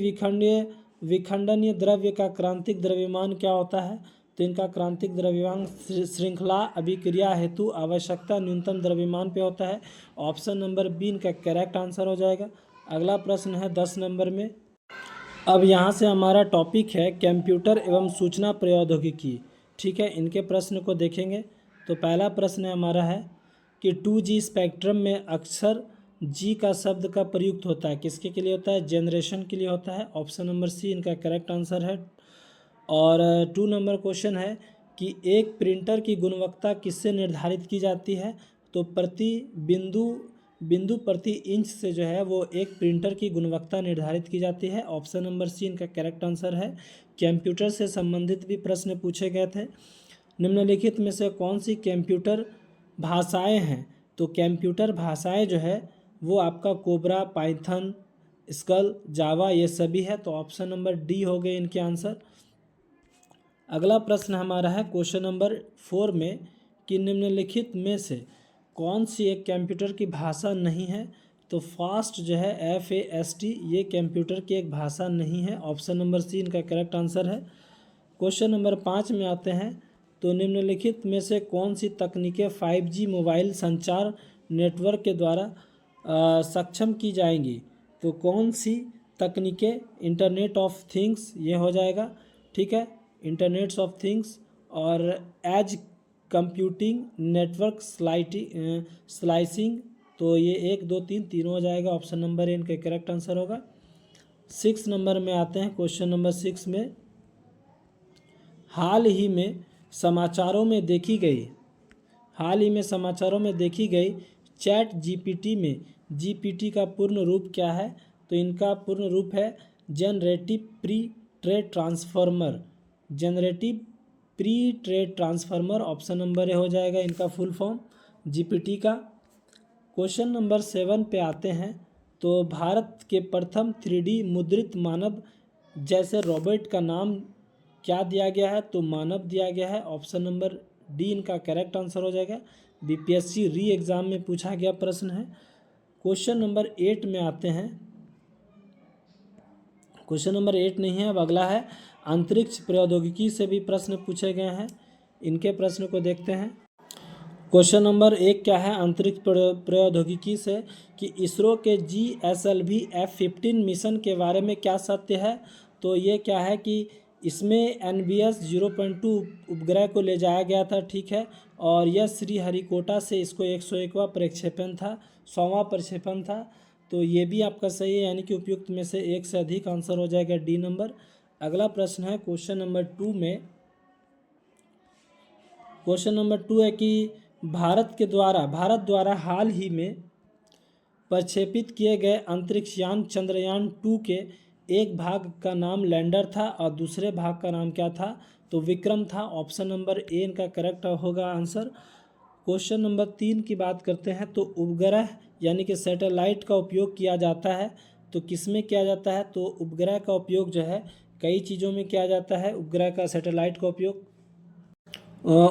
विखंडनीय द्रव्य का क्रांतिक द्रव्यमान क्या होता है? तो इनका क्रांतिक द्रव्यमान श्रृंखला अभिक्रिया हेतु आवश्यकता न्यूनतम द्रव्यमान पे होता है। ऑप्शन नंबर बी इनका करेक्ट आंसर हो जाएगा। अगला प्रश्न है 10 नंबर में। अब यहाँ से हमारा टॉपिक है कंप्यूटर एवं सूचना प्रौद्योगिकी। ठीक है, इनके प्रश्न को देखेंगे। तो पहला प्रश्न हमारा है कि 2G स्पेक्ट्रम में अक्सर जी का शब्द का प्रयुक्त होता है, किसके लिए होता है? जनरेशन के लिए होता है। ऑप्शन नंबर सी इनका करेक्ट आंसर है। और 2 नंबर क्वेश्चन है कि एक प्रिंटर की गुणवत्ता किससे निर्धारित की जाती है? तो बिंदु प्रति इंच से जो है वो एक प्रिंटर की गुणवत्ता निर्धारित की जाती है। ऑप्शन नंबर सी इनका करेक्ट आंसर है। कंप्यूटर से संबंधित भी प्रश्न पूछे गए थे। निम्नलिखित में से कौन सी कंप्यूटर भाषाएं हैं? तो कंप्यूटर भाषाएं जो है वो आपका कोबरा, पाइथन, स्कल, जावा, ये सभी है। तो ऑप्शन नंबर डी हो गए इनके आंसर। अगला प्रश्न हमारा है क्वेश्चन नंबर 4 में कि निम्नलिखित में से कौन सी एक कंप्यूटर की भाषा नहीं है? तो फास्ट जो है FAST ये कंप्यूटर की एक भाषा नहीं है। ऑप्शन नंबर सी इनका करेक्ट आंसर है। क्वेश्चन नंबर 5 में आते हैं। तो निम्नलिखित में से कौन सी तकनीकें 5G मोबाइल संचार नेटवर्क के द्वारा सक्षम की जाएंगी? तो कौन सी तकनीकें? इंटरनेट ऑफ थिंग्स ये हो जाएगा, ठीक है, इंटरनेट्स ऑफ थिंग्स, और एज कंप्यूटिंग, नेटवर्क स्लाइसिंग। तो ये 1 2 3 तीनों हो जाएगा। ऑप्शन नंबर ए इनका करेक्ट आंसर होगा। 6 नंबर में आते हैं। क्वेश्चन नंबर 6 में हाल ही में समाचारों में देखी गई चैट जीपीटी में जीपीटी का पूर्ण रूप क्या है? तो इनका पूर्ण रूप है generative pre trade transformer. Option number A हो जाएगा इनका फुल फॉर्म जीपीटी का। क्वेश्चन नंबर 7 पे आते हैं। तो भारत के प्रथम 3D मुद्रित मानव जैसे रोबोट का नाम क्या दिया गया है? तो मानव दिया गया है। ऑप्शन नंबर डी इनका करेक्ट आंसर हो जाएगा। बीपीएससी री एग्ज़ाम में पूछा गया प्रश्न है। क्वेश्चन नंबर 8 में आते हैं। क्वेश्चन नंबर 8 नहीं है, अब अगला है। अंतरिक्ष प्रौद्योगिकी से भी प्रश्न पूछे गए हैं, इनके प्रश्न को देखते हैं। क्वेश्चन नंबर 1 क्या है अंतरिक्ष प्रौद्योगिकी से, कि इसरो के GSLV F-15 मिशन के बारे में क्या सत्य है? तो ये क्या है कि इसमें NBS 0.2 उपग्रह को ले जाया गया था, ठीक है, और यह श्रीहरिकोटा से इसको 101वां प्रक्षेपण था, 100वां प्रक्षेपण था। तो ये भी आपका सही है, यानी कि उपयुक्त में से एक से अधिक आंसर हो जाएगा डी नंबर। अगला प्रश्न है क्वेश्चन नंबर 2 में। क्वेश्चन नंबर 2 है कि भारत द्वारा हाल ही में प्रक्षेपित किए गए अंतरिक्ष यान चंद्रयान 2 के एक भाग का नाम लैंडर था और दूसरे भाग का नाम क्या था? तो विक्रम था। ऑप्शन नंबर ए इनका करेक्ट होगा आंसर। क्वेश्चन नंबर 3 की बात करते हैं। तो उपग्रह यानी कि सैटेलाइट का उपयोग किया जाता है, तो किस में किया जाता है? तो उपग्रह का उपयोग जो है कई चीज़ों में किया जाता है। उपग्रह का, सैटेलाइट का उपयोग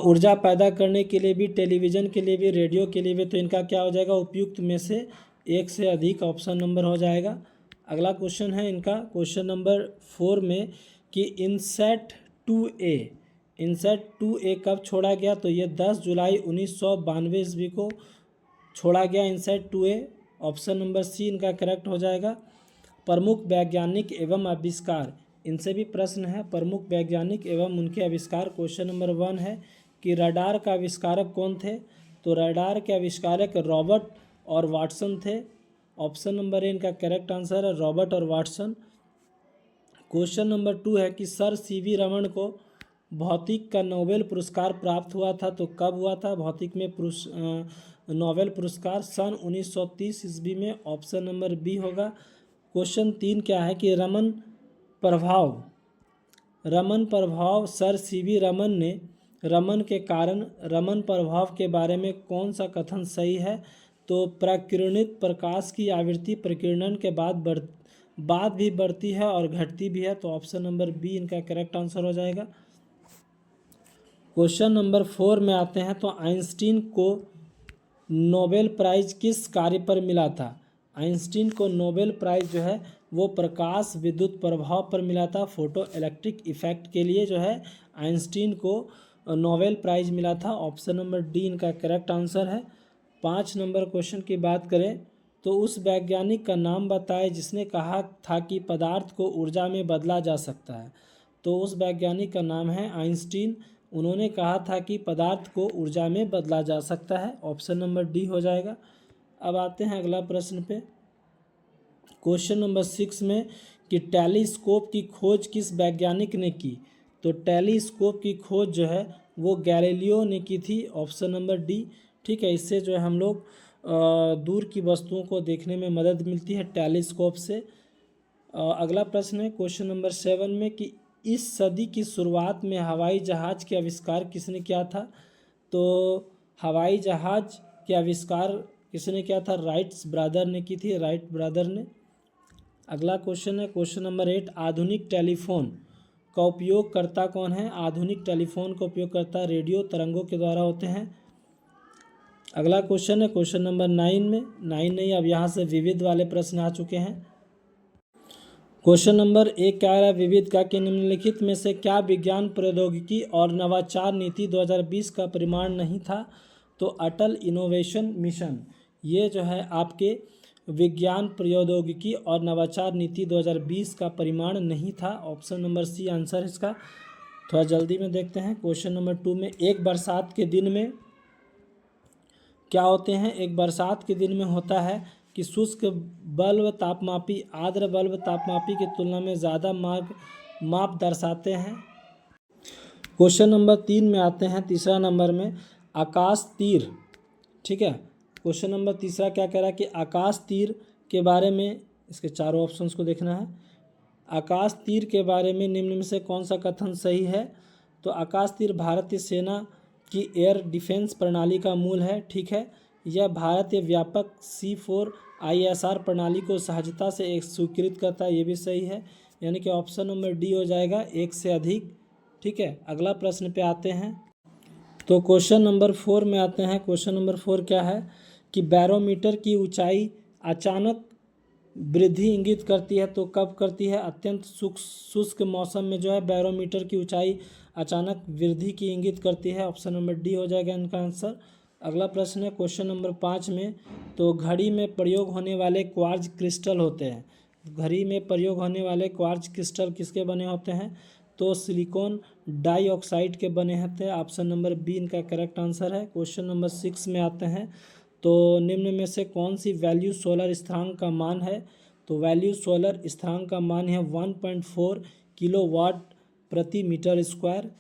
ऊर्जा पैदा करने के लिए भी, टेलीविज़न के लिए भी, रेडियो के लिए भी। तो इनका क्या हो जाएगा? उपयुक्त में से एक से अधिक ऑप्शन नंबर हो जाएगा। अगला क्वेश्चन है इनका क्वेश्चन नंबर 4 में कि इनसैट 2A कब छोड़ा गया? तो ये 10 जुलाई 1992 ईस्वी को छोड़ा गया इनसैट 2A। ऑप्शन नंबर सी इनका करेक्ट हो जाएगा। प्रमुख वैज्ञानिक एवं आविष्कार, इनसे भी प्रश्न है। प्रमुख वैज्ञानिक एवं उनके आविष्कार। क्वेश्चन नंबर 1 है कि रडार का आविष्कारक कौन थे? तो रडार के आविष्कारक रॉबर्ट और वाटसन थे। ऑप्शन नंबर ए इनका करेक्ट आंसर है, रॉबर्ट और वाटसन। क्वेश्चन नंबर 2 है कि सर CV रमन को भौतिक का नोबेल पुरस्कार प्राप्त हुआ था, तो कब हुआ था भौतिक में नोबेल पुरस्कार? सन 1930 ईस्वी में। ऑप्शन नंबर बी होगा। क्वेश्चन 3 क्या है कि रमन प्रभाव सर CV रमन ने रमन के कारण रमन प्रभाव के बारे में कौन सा कथन सही है? तो प्रकीर्णित प्रकाश की आवृत्ति प्रकीर्णन के बाद भी बढ़ती है और घटती भी है। तो ऑप्शन नंबर बी इनका करेक्ट आंसर हो जाएगा। क्वेश्चन नंबर 4 में आते हैं। तो आइंस्टीन को नोबेल प्राइज़ किस कार्य पर मिला था? आइंस्टीन को नोबेल प्राइज़ जो है वो प्रकाश विद्युत प्रभाव पर मिला था। फोटो इलेक्ट्रिक इफेक्ट के लिए जो है आइंस्टीन को नोबेल प्राइज़ मिला था। ऑप्शन नंबर डी इनका करेक्ट आंसर है। 5 नंबर क्वेश्चन की बात करें तो उस वैज्ञानिक का नाम बताएं जिसने कहा था कि पदार्थ को ऊर्जा में बदला जा सकता है। तो उस वैज्ञानिक का नाम है आइंस्टीन। उन्होंने कहा था कि पदार्थ को ऊर्जा में बदला जा सकता है। ऑप्शन नंबर डी हो जाएगा। अब आते हैं अगला प्रश्न पे। क्वेश्चन नंबर 6 में कि टेलीस्कोप की खोज किस वैज्ञानिक ने की? तो टेलीस्कोप की खोज जो है वो गैलीलियो ने की थी। ऑप्शन नंबर डी, ठीक है। इससे जो है हम लोग दूर की वस्तुओं को देखने में मदद मिलती है टेलीस्कोप से। अगला प्रश्न है क्वेश्चन नंबर 7 में कि इस सदी की शुरुआत में हवाई जहाज़ के आविष्कार किसने किया था? तो हवाई जहाज़ के आविष्कार किसने किया था? राइट्स ब्रदर ने की थी, राइट ब्रदर ने। अगला क्वेश्चन है क्वेश्चन नंबर 8, आधुनिक टेलीफोन का उपयोगकर्ता कौन है? आधुनिक टेलीफोन का उपयोगकर्ता रेडियो तरंगों के द्वारा होते हैं। अगला क्वेश्चन है क्वेश्चन नंबर 9 में, 9 नहीं अब यहाँ से विविध वाले प्रश्न आ चुके हैं। क्वेश्चन नंबर 1 क्या है विविध का कि निम्नलिखित में से क्या विज्ञान प्रौद्योगिकी और नवाचार नीति 2020 का परिमाण नहीं था? तो अटल इनोवेशन मिशन ये जो है आपके विज्ञान प्रौद्योगिकी और नवाचार नीति 2020 का परिमाण नहीं था। ऑप्शन नंबर सी आंसर है इसका। थोड़ा जल्दी में देखते हैं। क्वेश्चन नंबर 2 में एक बरसात के दिन में क्या होते हैं? एक बरसात के दिन में होता है कि शुष्क बल्ब तापमापी आर्द्र बल्ब तापमापी की तुलना में ज़्यादा माप दर्शाते हैं। क्वेश्चन नंबर 3 में आते हैं, तीसरा नंबर में आकाश तीर। ठीक है, क्वेश्चन नंबर तीसरा क्या कह रहा है कि आकाश तीर के बारे में, इसके चारों ऑप्शंस को देखना है। आकाश तीर के बारे में निम्न में से कौन सा कथन सही है? तो आकाश तीर भारतीय सेना की एयर डिफेंस प्रणाली का मूल है। ठीक है, यह भारतीय व्यापक C4ISR प्रणाली को सहजता से एक स्वीकृत करता है, ये भी सही है, यानी कि ऑप्शन नंबर डी हो जाएगा, एक से अधिक। ठीक है, अगला प्रश्न पे आते हैं। तो क्वेश्चन नंबर 4 में आते हैं। क्वेश्चन नंबर 4 क्या है कि बैरोमीटर की ऊंचाई अचानक वृद्धि इंगित करती है, तो कब करती है? अत्यंत शुष्क मौसम में जो है बैरोमीटर की ऊंचाई अचानक वृद्धि की इंगित करती है। ऑप्शन नंबर डी हो जाएगा इनका आंसर। अगला प्रश्न है क्वेश्चन नंबर 5 में, तो घड़ी में प्रयोग होने वाले क्वार्ज क्रिस्टल होते हैं। घड़ी में प्रयोग होने वाले क्वार्ज क्रिस्टल किसके बने होते हैं? तो सिलिकॉन डाइऑक्साइड के बने होते हैं। ऑप्शन नंबर बी इनका करेक्ट आंसर है। क्वेश्चन नंबर 6 में आते हैं, तो निम्न में से कौन सी वैल्यू सोलर स्थिरांक का मान है? तो वैल्यू सोलर स्थिरांक का मान है 1.4 किलोवाट प्रति मीटर स्क्वायर।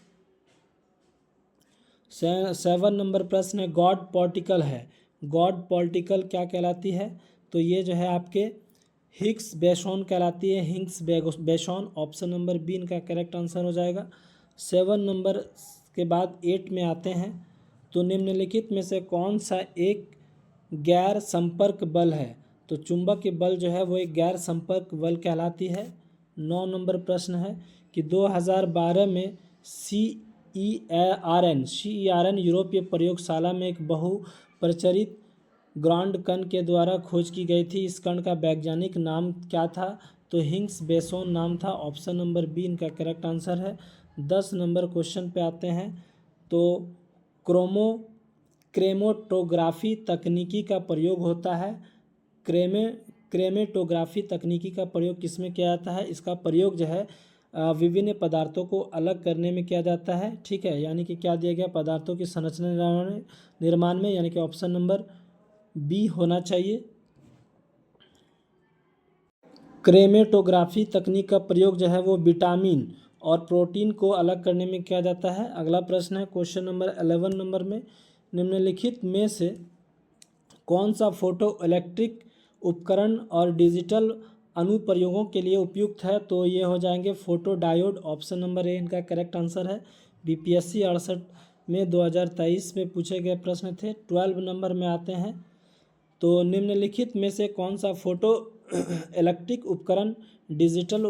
7 नंबर प्रश्न है गॉड पार्टिकल है। गॉड पार्टिकल क्या कहलाती है? तो ये जो है आपके हिग्स बोसॉन कहलाती है, Higgs boson. Option number B इनका करेक्ट आंसर हो जाएगा। 7 नंबर के बाद 8 में आते हैं, तो निम्नलिखित में से कौन सा एक गैर संपर्क बल है? तो चुंबकीय बल जो है वो एक गैर संपर्क बल कहलाती है। 9 नंबर प्रश्न है कि 2012 में CERN यूरोपीय प्रयोगशाला में एक बहुप्रचलित ग्रांड कण के द्वारा खोज की गई थी। इस कण का वैज्ञानिक नाम क्या था? तो हिग्स बोसॉन नाम था। ऑप्शन नंबर बी इनका करेक्ट आंसर है। 10 नंबर क्वेश्चन पे आते हैं, तो क्रेमेटोग्राफी तकनीकी का प्रयोग होता है। क्रेमेटोग्राफी तकनीकी का प्रयोग किसमें किया जाता है? इसका प्रयोग जो है विभिन्न पदार्थों को अलग करने में किया जाता है। ठीक है, यानी कि क्या दिया गया? पदार्थों की संरचना निर्माण में, यानी कि ऑप्शन नंबर बी होना चाहिए। क्रेमेटोग्राफी तकनीक का प्रयोग जो है वो विटामिन और प्रोटीन को अलग करने में किया जाता है। अगला प्रश्न है क्वेश्चन नंबर 11 नंबर में, निम्नलिखित में से कौन सा फोटो इलेक्ट्रिक उपकरण और डिजिटल अनुप्रयोगों के लिए उपयुक्त है? तो ये हो जाएंगे photo diode. Option number A इनका करेक्ट आंसर है। BPSC 68 में 2023 में पूछे गए प्रश्न थे। 12 नंबर में आते हैं, तो निम्नलिखित में से कौन सा फोटो इलेक्ट्रिक उपकरण डिजिटल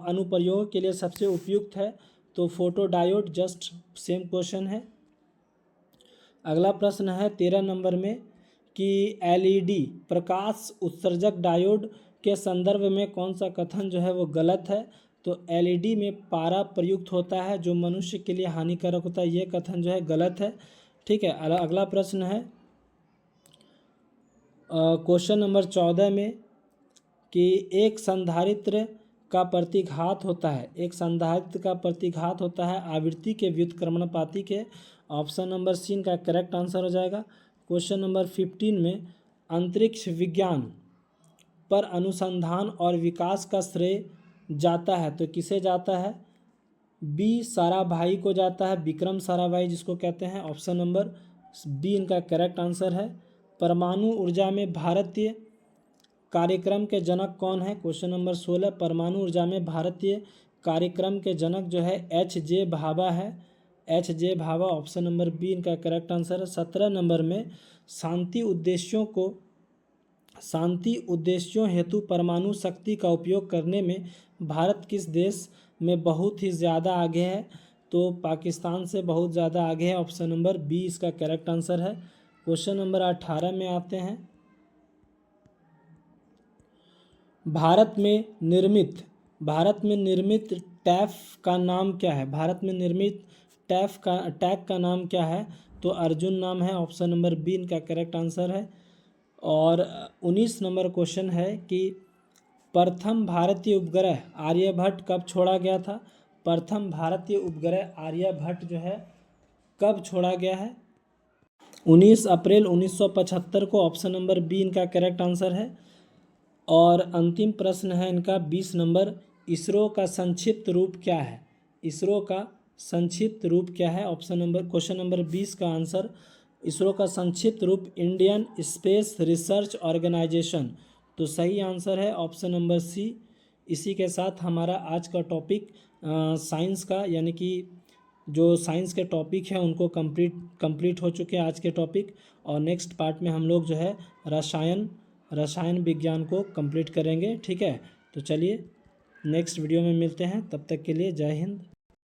अनुप्रयोग के लिए सबसे उपयुक्त है? तो photo diode. Just same question है। अगला प्रश्न है 13 नंबर में कि LED प्रकाश उत्सर्जक डायोड के संदर्भ में कौन सा कथन जो है वो गलत है? तो LED में पारा प्रयुक्त होता है जो मनुष्य के लिए हानिकारक होता है, ये कथन जो है गलत है। ठीक है, अगला प्रश्न है क्वेश्चन नंबर 14 में कि एक संधारित्र का प्रतिघात होता है, एक संधारित्र का प्रतिघात होता है आवृत्ति के व्युत्क्रमणपाती के। ऑप्शन नंबर सी इनका करेक्ट आंसर हो जाएगा। क्वेश्चन नंबर 15 में अंतरिक्ष विज्ञान पर अनुसंधान और विकास का श्रेय जाता है, तो किसे जाता है? बी साराभाई को जाता है, विक्रम साराभाई जिसको कहते हैं। ऑप्शन नंबर बी इनका करेक्ट आंसर है। परमाणु ऊर्जा में भारतीय कार्यक्रम के जनक कौन है? क्वेश्चन नंबर 16 परमाणु ऊर्जा में भारतीय कार्यक्रम के जनक जो है HJ भाभा है, HJ Bhabha. Option number B इनका करेक्ट आंसर है। 17 नंबर में शांति उद्देश्यों हेतु परमाणु शक्ति का उपयोग करने में भारत किस देश में बहुत ही ज़्यादा आगे है? तो पाकिस्तान से बहुत ज़्यादा आगे है। ऑप्शन नंबर बी इसका करेक्ट आंसर है। क्वेश्चन नंबर 18 में आते हैं। भारत में निर्मित टैफ का नाम क्या है? भारत में निर्मित टैग का नाम क्या है? तो अर्जुन नाम है। ऑप्शन नंबर बी इनका करेक्ट आंसर है। और 19 नंबर क्वेश्चन है कि प्रथम भारतीय उपग्रह आर्यभट्ट कब छोड़ा गया था? प्रथम भारतीय उपग्रह आर्यभट्ट जो है कब छोड़ा गया है? 19 अप्रैल 1975 को। ऑप्शन नंबर बी इनका करेक्ट आंसर है। और अंतिम प्रश्न है इनका 20 नंबर, इसरो का संक्षिप्त रूप क्या है? इसरो का संक्षिप्त रूप क्या है? क्वेश्चन नंबर 20 का आंसर, इसरो का संक्षिप्त रूप इंडियन स्पेस रिसर्च ऑर्गेनाइजेशन। तो सही आंसर है ऑप्शन नंबर सी। इसी के साथ हमारा आज का टॉपिक साइंस का, यानी कि जो साइंस के टॉपिक है उनको कंप्लीट हो चुके हैं आज के टॉपिक। और नेक्स्ट पार्ट में हम लोग जो है रसायन विज्ञान को कंप्लीट करेंगे। ठीक है, तो चलिए नेक्स्ट वीडियो में मिलते हैं। तब तक के लिए जय हिंद।